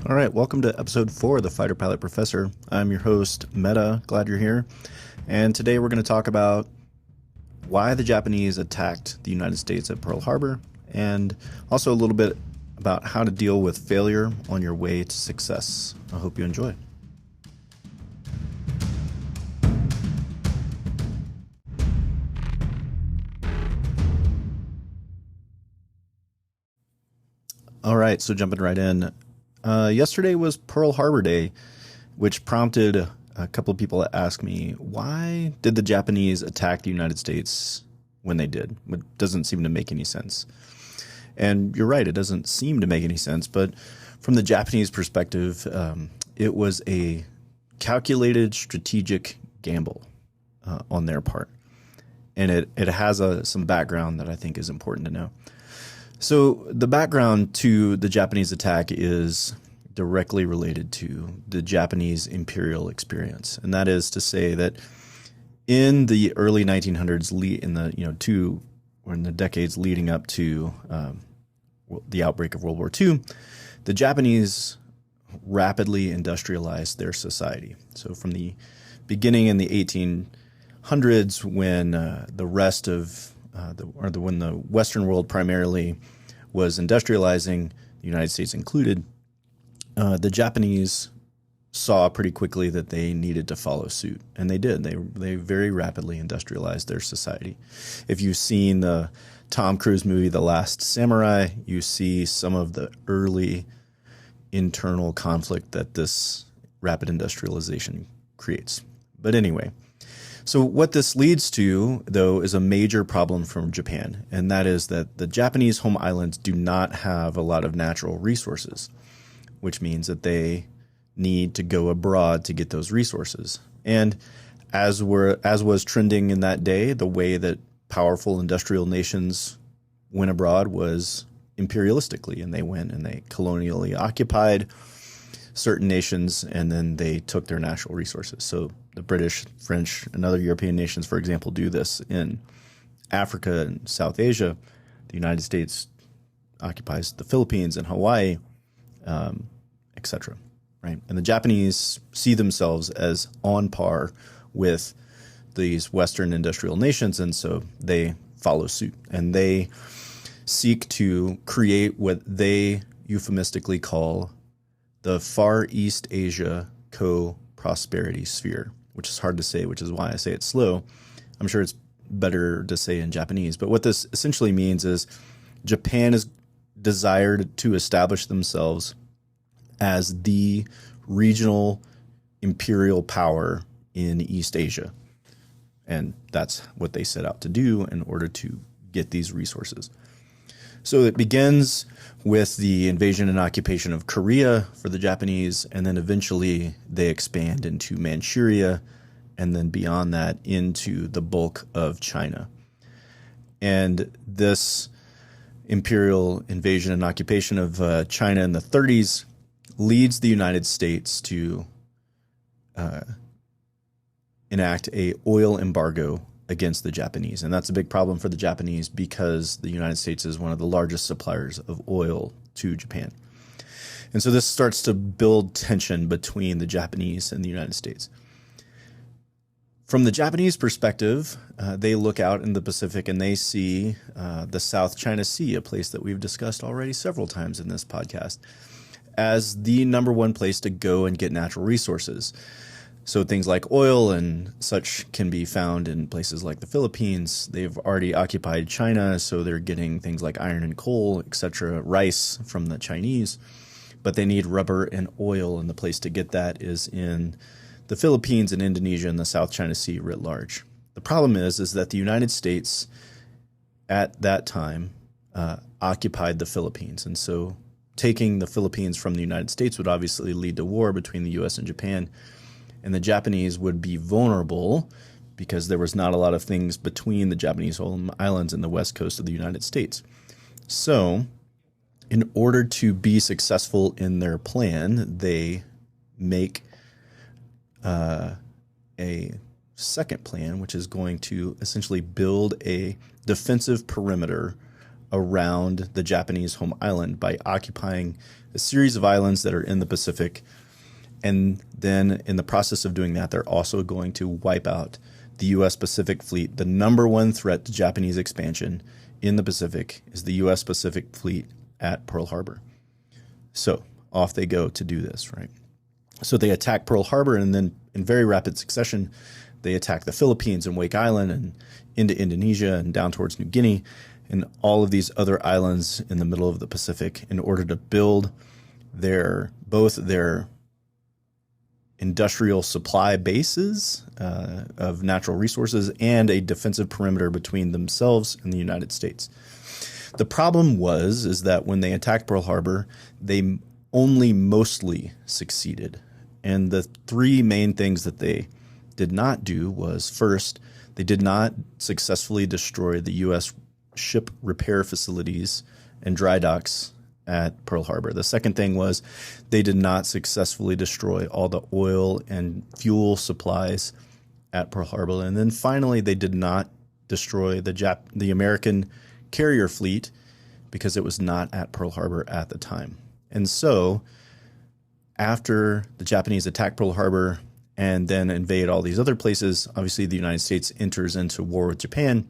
All right, welcome to episode 4 of the Fighter Pilot Professor. I'm your host, Meta. Glad you're here. And today we're going to talk about why the Japanese attacked the United States at Pearl Harbor, and also a little bit about how to deal with failure on your way to success. I hope you enjoy. All right, so jumping right in. Yesterday was Pearl Harbor Day, which prompted a couple of people to ask me, why did the Japanese attack the United States when they did? It doesn't seem to make any sense. And you're right, it doesn't seem to make any sense, but from the Japanese perspective, it was a calculated strategic gamble on their part. And it has some background that I think is important to know. So the background to the Japanese attack is directly related to the Japanese imperial experience, and that is to say that in the early 1900s, in the decades leading up to the outbreak of World War II, the Japanese rapidly industrialized their society. So from the beginning in the 1800s, when when the Western world primarily was industrializing, the United States included, the Japanese saw pretty quickly that they needed to follow suit, and they did. They very rapidly industrialized their society. If you've seen the Tom Cruise movie The Last Samurai, you see some of the early internal conflict that this rapid industrialization creates. But anyway, so what this leads to, though, is a major problem from Japan, and that is that the Japanese home islands do not have a lot of natural resources, which means that they need to go abroad to get those resources. And as was trending in that day, the way that powerful industrial nations went abroad was imperialistically, and they went and they colonially occupied certain nations, and then they took their natural resources. So the British, French, and other European nations, for example, do this in Africa and South Asia. The United States occupies the Philippines and Hawaii, etc. Right? And the Japanese see themselves as on par with these Western industrial nations, and so they follow suit, and they seek to create what they euphemistically call the Far East Asia Co-Prosperity Sphere, which is hard to say, which is why I say it slow. I'm sure it's better to say in Japanese. But what this essentially means is Japan is desired to establish themselves as the regional imperial power in East Asia. And that's what they set out to do in order to get these resources. So it begins with the invasion and occupation of Korea for the Japanese, and then eventually they expand into Manchuria, and then beyond that into the bulk of China. And this imperial invasion and occupation of China in the 30s leads the United States to enact a oil embargo against the Japanese. And that's a big problem for the Japanese because the United States is one of the largest suppliers of oil to Japan. And so this starts to build tension between the Japanese and the United States. From the Japanese perspective, they look out in the Pacific and they see the South China Sea, a place that we've discussed already several times in this podcast, as the number one place to go and get natural resources. So things like oil and such can be found in places like the Philippines. They've already occupied China, so they're getting things like iron and coal, etc., rice from the Chinese. But they need rubber and oil, and the place to get that is in the Philippines and Indonesia and the South China Sea writ large. The problem is that the United States at that time occupied the Philippines, and so taking the Philippines from the United States would obviously lead to war between the U.S. and Japan. And the Japanese would be vulnerable because there was not a lot of things between the Japanese home islands and the west coast of the United States. So in order to be successful in their plan, they make a second plan, which is going to essentially build a defensive perimeter around the Japanese home island by occupying a series of islands that are in the Pacific. And then in the process of doing that, they're also going to wipe out the U.S. Pacific Fleet. The number one threat to Japanese expansion in the Pacific is the U.S. Pacific Fleet at Pearl Harbor. So off they go to do this, right? So they attack Pearl Harbor, and then in very rapid succession, they attack the Philippines and Wake Island and into Indonesia and down towards New Guinea and all of these other islands in the middle of the Pacific in order to build both their industrial supply bases of natural resources and a defensive perimeter between themselves and the United States. The problem is that when they attacked Pearl Harbor, they only mostly succeeded. And the three main things that they did not do was, first, they did not successfully destroy the U.S. ship repair facilities and dry docks at Pearl Harbor. The second thing was they did not successfully destroy all the oil and fuel supplies at Pearl Harbor. And then finally, they did not destroy the American carrier fleet because it was not at Pearl Harbor at the time. And so after the Japanese attack Pearl Harbor and then invade all these other places, obviously the United States enters into war with Japan,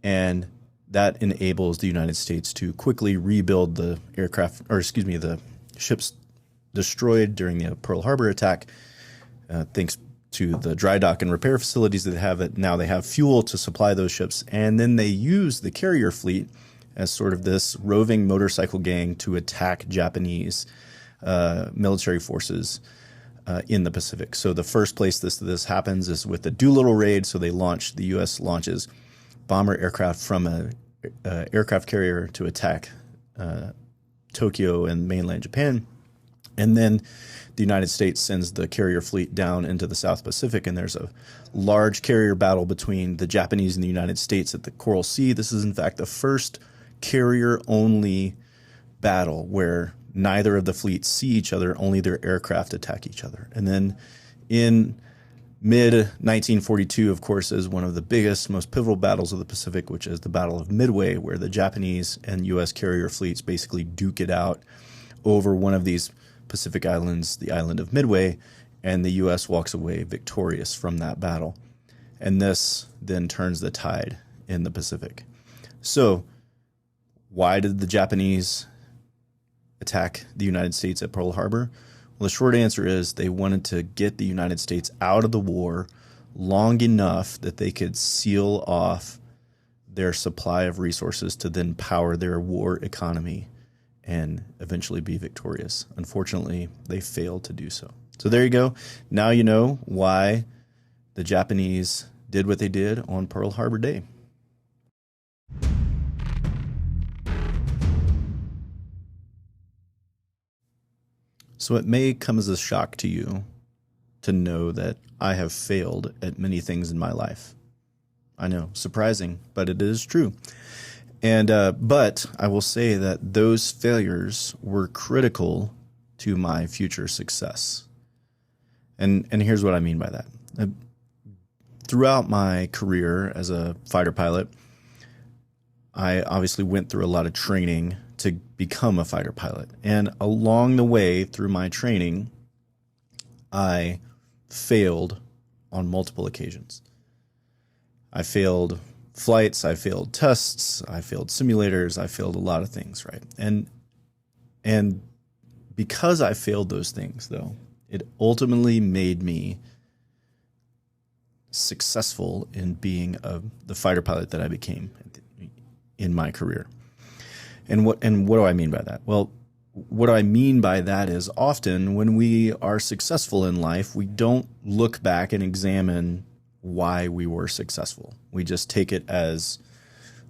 and that enables the United States to quickly rebuild the the ships destroyed during the Pearl Harbor attack, thanks to the dry dock and repair facilities that they have. Now they have fuel to supply those ships, and then they use the carrier fleet as sort of this roving motorcycle gang to attack Japanese military forces in the Pacific. So the first place this happens is with the Doolittle raid. So the U.S. launches bomber aircraft from an aircraft carrier to attack Tokyo and mainland Japan. And then the United States sends the carrier fleet down into the South Pacific, and there's a large carrier battle between the Japanese and the United States at the Coral Sea. This is, in fact, the first carrier-only battle where neither of the fleets see each other, only their aircraft attack each other. And then in mid-1942, of course, is one of the biggest, most pivotal battles of the Pacific, which is the Battle of Midway, where the Japanese and U.S. carrier fleets basically duke it out over one of these Pacific islands, the island of Midway, and the U.S. walks away victorious from that battle. And this then turns the tide in the Pacific. So why did the Japanese attack the United States at Pearl Harbor? Well, the short answer is they wanted to get the United States out of the war long enough that they could seal off their supply of resources to then power their war economy and eventually be victorious. Unfortunately, they failed to do so. So there you go. Now you know why the Japanese did what they did on Pearl Harbor Day. So it may come as a shock to you to know that I have failed at many things in my life. I know, surprising, but it is true. And but I will say that those failures were critical to my future success. And here's what I mean by that. Throughout my career as a fighter pilot, I obviously went through a lot of training to become a fighter pilot. And along the way through my training, I failed on multiple occasions. I failed flights, I failed tests, I failed simulators, I failed a lot of things, right? And because I failed those things, though, it ultimately made me successful in being the fighter pilot that I became in my career. And what do I mean by that? Well, what I mean by that is often when we are successful in life, we don't look back and examine why we were successful. We just take it as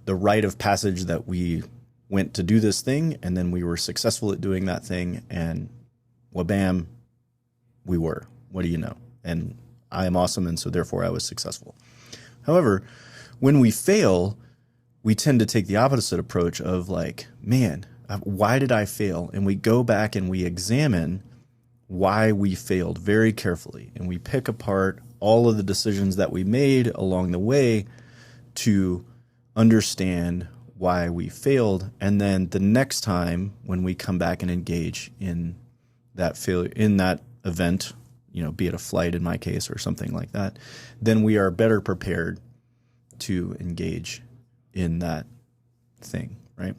the rite of passage that we went to do this thing, and then we were successful at doing that thing, and wha-bam, we were. What do you know? And I am awesome, and so therefore I was successful. However, when we fail, we tend to take the opposite approach of like, man, why did I fail? And we go back and we examine why we failed very carefully. And we pick apart all of the decisions that we made along the way to understand why we failed. And then the next time when we come back and engage in that failure, in that event, be it a flight in my case or something like that, then we are better prepared to engage in that thing, right?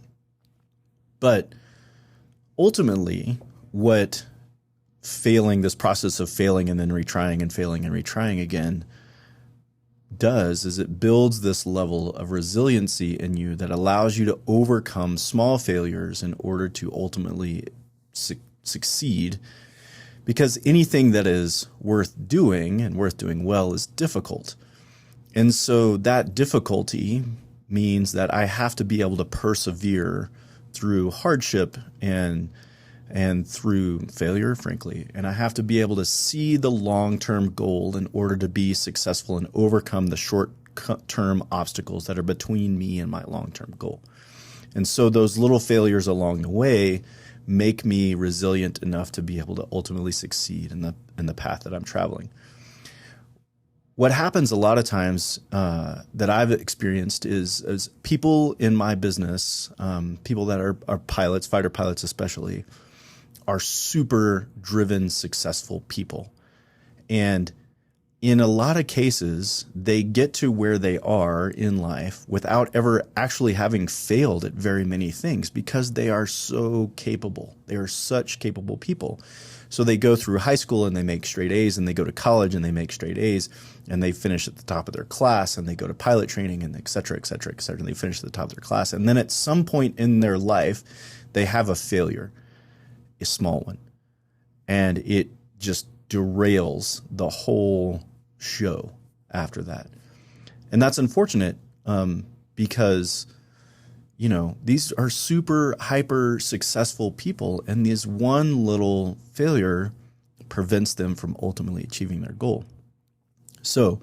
But ultimately, what this process of failing and then retrying and failing and retrying again does is it builds this level of resiliency in you that allows you to overcome small failures in order to ultimately succeed. Because anything that is worth doing and worth doing well is difficult. And so that difficulty means that I have to be able to persevere through hardship and through failure, frankly. And I have to be able to see the long-term goal in order to be successful and overcome the short-term obstacles that are between me and my long-term goal. And so those little failures along the way make me resilient enough to be able to ultimately succeed in the path that I'm traveling. What happens a lot of times that I've experienced is people in my business, people that are pilots, fighter pilots especially, are super driven, successful people. And in a lot of cases, they get to where they are in life without ever actually having failed at very many things because they are so capable. They are such capable people. So they go through high school and they make straight A's, and they go to college and they make straight A's, and they finish at the top of their class, and they go to pilot training, and et cetera, et cetera, et cetera. And they finish at the top of their class. And then at some point in their life, they have a failure, a small one, and it just derails the whole show after that. And that's unfortunate because, these are super hyper successful people, and this one little failure prevents them from ultimately achieving their goal. So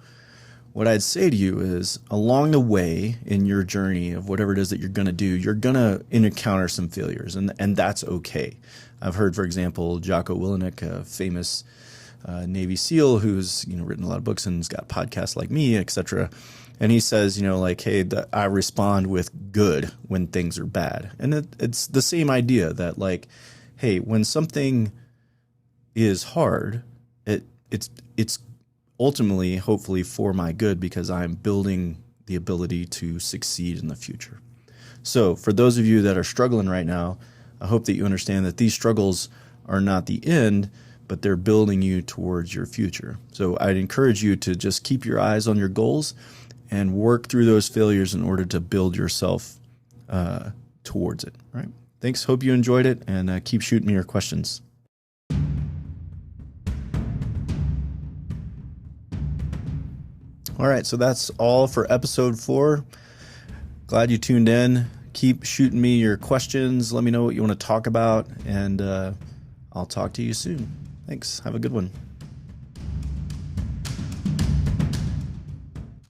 what I'd say to you is, along the way in your journey of whatever it is that you're going to do, you're going to encounter some failures, and that's okay. I've heard, for example, Jocko Willink, a famous Navy SEAL who's written a lot of books and has got podcasts like me, etc. And he says, hey, I respond with good when things are bad. And it's the same idea that hey, when something is hard, it's ultimately, hopefully, for my good because I'm building the ability to succeed in the future. So for those of you that are struggling right now, I hope that you understand that these struggles are not the end, but they're building you towards your future. So I'd encourage you to just keep your eyes on your goals and work through those failures in order to build yourself towards it. All right. Thanks. Hope you enjoyed it, and keep shooting me your questions. All right. So that's all for episode 4. Glad you tuned in. Keep shooting me your questions. Let me know what you want to talk about, and I'll talk to you soon. Thanks. Have a good one.